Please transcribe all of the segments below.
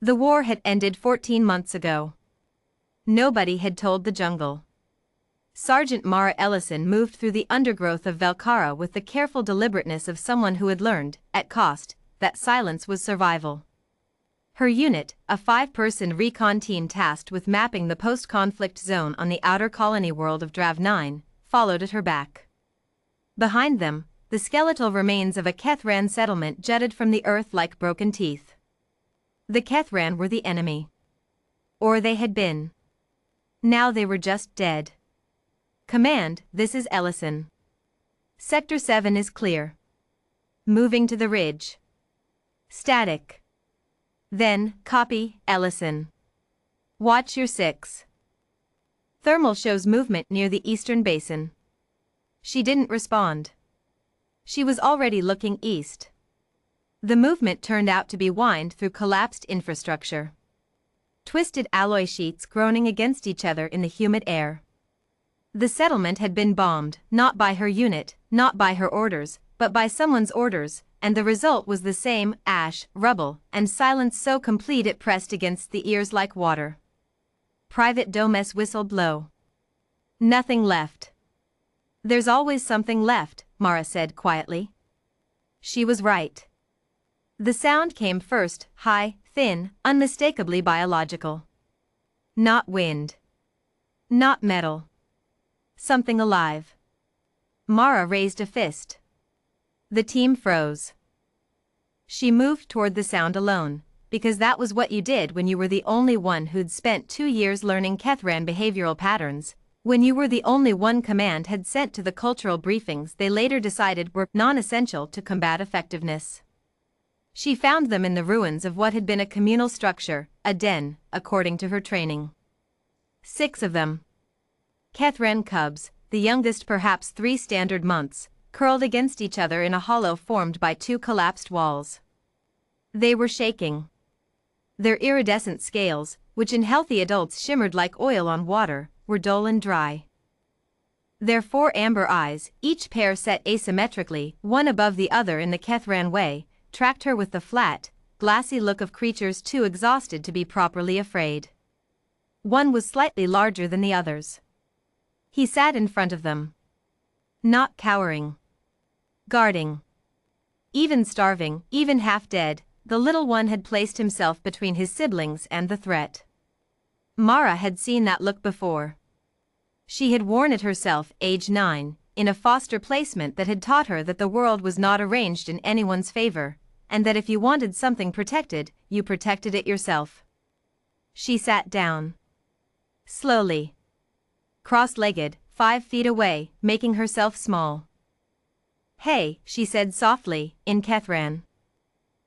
The war had ended 14 months ago. Nobody had told the jungle. Sergeant Mara Ellison moved through the undergrowth of Valkara with the careful deliberateness of someone who had learned, at cost, that silence was survival. Her unit, a 5-person recon team tasked with mapping the post-conflict zone on the outer colony world of Drav 9, followed at her back. Behind them, the skeletal remains of a Kethran settlement jutted from the earth like broken teeth. The Kethran were the enemy. Or they had been. Now they were just dead. Command, this is Ellison. Sector 7 is clear. Moving to the ridge. Static. Then, copy, Ellison. Watch your 6. Thermal shows movement near the eastern basin. She didn't respond. She was already looking east. The movement turned out to be wind through collapsed infrastructure. Twisted alloy sheets groaning against each other in the humid air. The settlement had been bombed, not by her unit, not by her orders, but by someone's orders, and the result was the same: ash, rubble, and silence so complete it pressed against the ears like water. Private Domes whistled low. Nothing left. There's always something left, Mara said quietly. She was right. The sound came first, high, thin, unmistakably biological. Not wind. Not metal. Something alive. Mara raised a fist. The team froze. She moved toward the sound alone, because that was what you did when you were the only one who'd spent 2 years learning Kethran behavioral patterns, when you were the only one command had sent to the cultural briefings they later decided were non-essential to combat effectiveness. She found them in the ruins of what had been a communal structure, a den, according to her training. 6 of them. Kethran cubs, the youngest perhaps 3 standard months, curled against each other in a hollow formed by 2 collapsed walls. They were shaking. Their iridescent scales, which in healthy adults shimmered like oil on water, were dull and dry. Their 4 amber eyes, each pair set asymmetrically, one above the other in the Kethran way, tracked her with the flat, glassy look of creatures too exhausted to be properly afraid. One was slightly larger than the others. He sat in front of them. Not cowering. Guarding. Even starving, even half dead, the little one had placed himself between his siblings and the threat. Mara had seen that look before. She had worn it herself, age 9, in a foster placement that had taught her that the world was not arranged in anyone's favor, and that if you wanted something protected, you protected it yourself. She sat down. Slowly. Cross-legged, 5 feet away, making herself small. Hey, she said softly, in Kethran.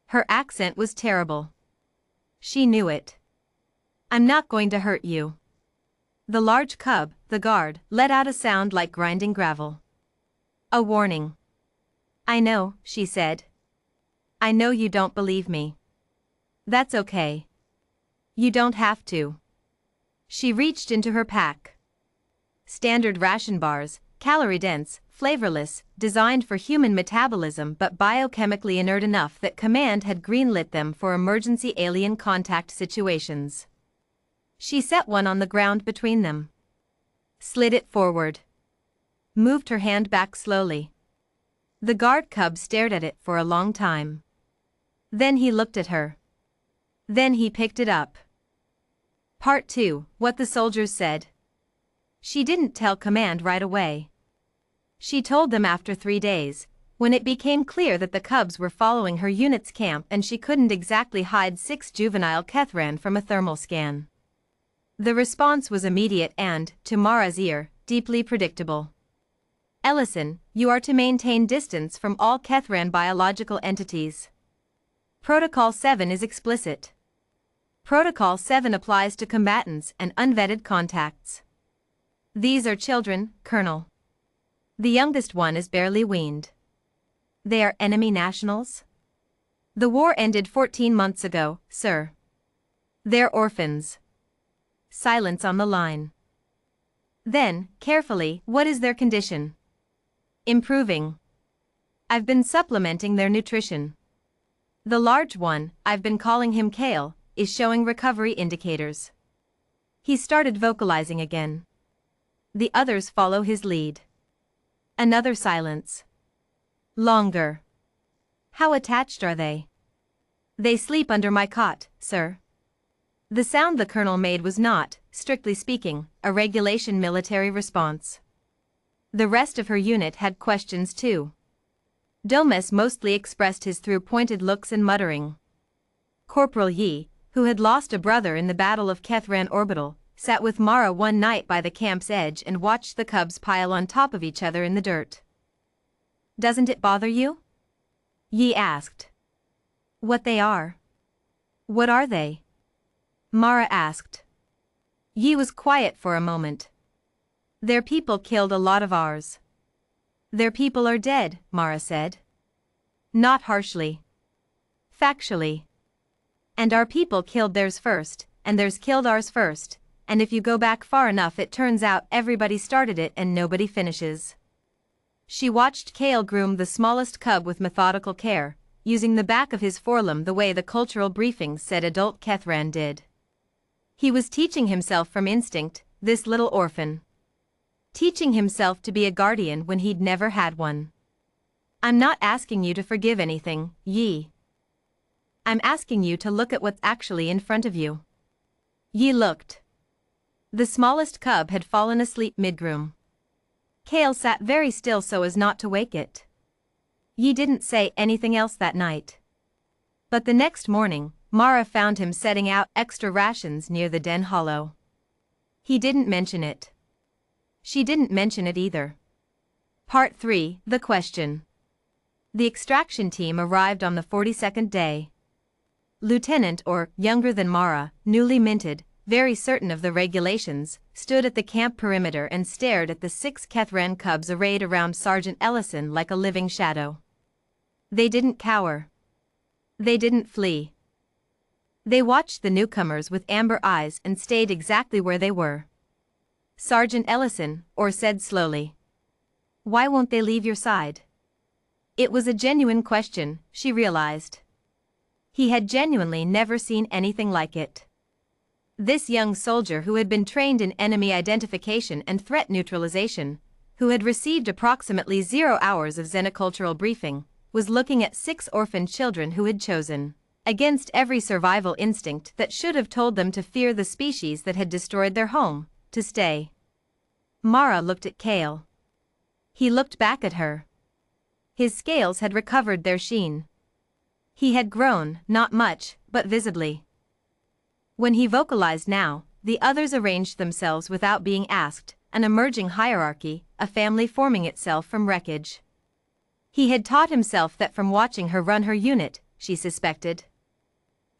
Her accent was terrible. She knew it. I'm not going to hurt you. The large cub, the guard, let out a sound like grinding gravel. A warning. I know, she said. I know you don't believe me. That's okay. You don't have to. She reached into her pack. Standard ration bars, calorie-dense, flavorless, designed for human metabolism but biochemically inert enough that command had greenlit them for emergency alien contact situations. She set one on the ground between them. Slid it forward. Moved her hand back slowly. The guard cub stared at it for a long time. Then he looked at her. Then he picked it up. Part 2, what the soldiers said. She didn't tell command right away. She told them after 3 days, when it became clear that the cubs were following her unit's camp and she couldn't exactly hide 6 juvenile Kethran from a thermal scan. The response was immediate and, to Mara's ear, deeply predictable. Ellison, you are to maintain distance from all Kethran biological entities. Protocol 7 is explicit. Protocol 7 applies to combatants and unvetted contacts. These are children, Colonel. The youngest one is barely weaned. They are enemy nationals? The war ended 14 months ago, sir. They're orphans. Silence on the line. Then, carefully, what is their condition? Improving. I've been supplementing their nutrition. The large one, I've been calling him Kale, is showing recovery indicators. He started vocalizing again. The others follow his lead. Another silence. Longer. How attached are they? They sleep under my cot, sir. The sound the colonel made was not, strictly speaking, a regulation military response. The rest of her unit had questions too. Domes mostly expressed his through pointed looks and muttering. Corporal Yi, who had lost a brother in the Battle of Kethran Orbital, sat with Mara one night by the camp's edge and watched the cubs pile on top of each other in the dirt. Doesn't it bother you? Yi asked. What they are? What are they? Mara asked. Yi was quiet for a moment. Their people killed a lot of ours. Their people are dead, Mara said. Not harshly. Factually. And our people killed theirs first, and theirs killed ours first, and if you go back far enough it turns out everybody started it and nobody finishes. She watched Kale groom the smallest cub with methodical care, using the back of his forelimb the way the cultural briefings said adult Kethran did. He was teaching himself from instinct, this little orphan. Teaching himself to be a guardian when he'd never had one. I'm not asking you to forgive anything, Yi. I'm asking you to look at what's actually in front of you. Yi looked. The smallest cub had fallen asleep mid-groom. Kale sat very still so as not to wake it. Yi didn't say anything else that night. But the next morning, Mara found him setting out extra rations near the den hollow. He didn't mention it. She didn't mention it either. Part 3, The Question. The extraction team arrived on the 42nd day. Lieutenant or, younger than Mara, newly minted, very certain of the regulations, stood at the camp perimeter and stared at the 6 Kethran cubs arrayed around Sergeant Ellison like a living shadow. They didn't cower. They didn't flee. They watched the newcomers with amber eyes and stayed exactly where they were. Sergeant Ellison, said slowly. Why won't they leave your side? It was a genuine question, she realized. He had genuinely never seen anything like it. This young soldier who had been trained in enemy identification and threat neutralization, who had received approximately 0 hours of xenocultural briefing, was looking at 6 orphaned children who had chosen, against every survival instinct that should have told them to fear the species that had destroyed their home, to stay. Mara looked at Kale. He looked back at her. His scales had recovered their sheen. He had grown, not much, but visibly. When he vocalized now, the others arranged themselves without being asked, an emerging hierarchy, a family forming itself from wreckage. He had taught himself that from watching her run her unit, she suspected.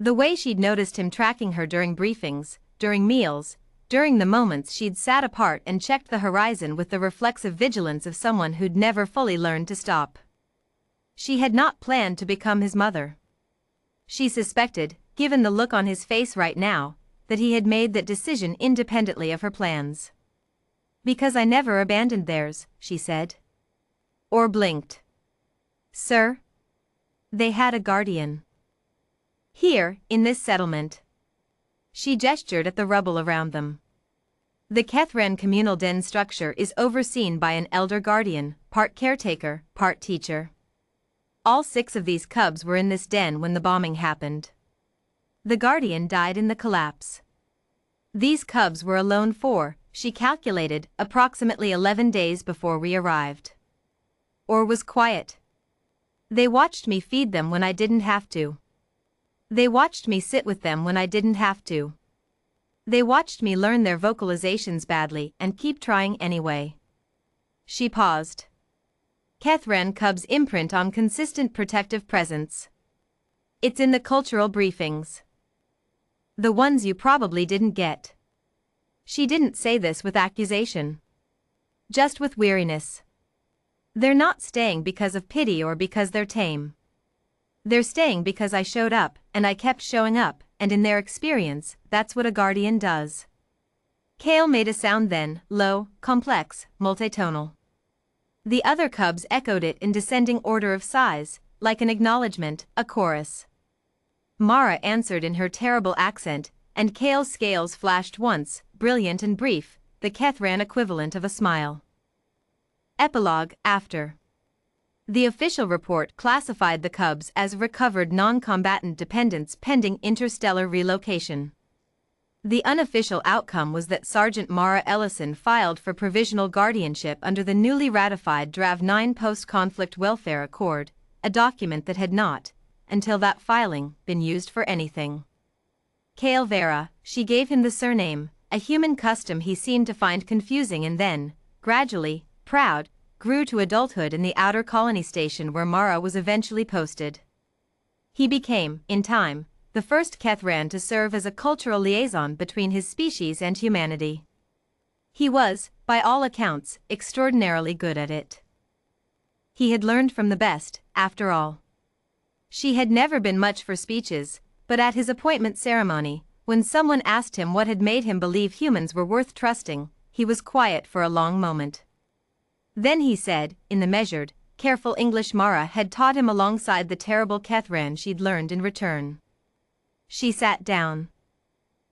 The way she'd noticed him tracking her during briefings, during meals, during the moments she'd sat apart and checked the horizon with the reflexive vigilance of someone who'd never fully learned to stop. She had not planned to become his mother. She suspected, given the look on his face right now, that he had made that decision independently of her plans. Because I never abandoned theirs, she said. Or blinked. Sir? They had a guardian. Here, in this settlement. She gestured at the rubble around them. The Kethran communal den structure is overseen by an elder guardian, part caretaker, part teacher. All 6 of these cubs were in this den when the bombing happened. The guardian died in the collapse. These cubs were alone for, she calculated, approximately 11 days before we arrived. Or was quiet. They watched me feed them when I didn't have to. They watched me sit with them when I didn't have to. They watched me learn their vocalizations badly and keep trying anyway. She paused. Kethran cubs imprint on consistent protective presence. It's in the cultural briefings. The ones you probably didn't get. She didn't say this with accusation. Just with weariness. They're not staying because of pity or because they're tame. They're staying because I showed up, and I kept showing up, and in their experience, that's what a guardian does. Kale made a sound then, low, complex, multitonal. The other cubs echoed it in descending order of size, like an acknowledgement, a chorus. Mara answered in her terrible accent, and Kale's scales flashed once, brilliant and brief, the Kethran equivalent of a smile. Epilogue. After the official report classified the Cubs as recovered non-combatant dependents pending interstellar relocation. The unofficial outcome was that Sergeant Mara Ellison filed for provisional guardianship under the newly ratified Draft 9 Post-Conflict Welfare Accord, a document that had not, until that filing, been used for anything. Kale Vera, she gave him the surname, a human custom he seemed to find confusing, and then, gradually, proud, grew to adulthood in the outer colony station where Mara was eventually posted. He became, in time, the first Kethran to serve as a cultural liaison between his species and humanity. He was, by all accounts, extraordinarily good at it. He had learned from the best, after all. She had never been much for speeches, but at his appointment ceremony, when someone asked him what had made him believe humans were worth trusting, he was quiet for a long moment. Then he said, in the measured, careful English Mara had taught him alongside the terrible Kethran she'd learned in return. She sat down.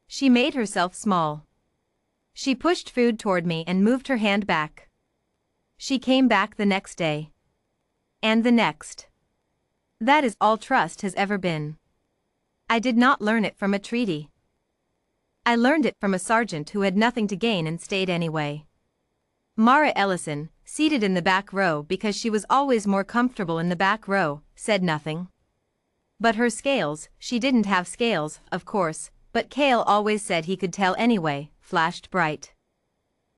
She made herself small. She pushed food toward me and moved her hand back. She came back the next day. And the next. That is all trust has ever been. I did not learn it from a treaty. I learned it from a sergeant who had nothing to gain and stayed anyway. Mara Ellison, seated in the back row because she was always more comfortable in the back row, said nothing. But her scales, she didn't have scales, of course, but Kale always said he could tell anyway, flashed bright.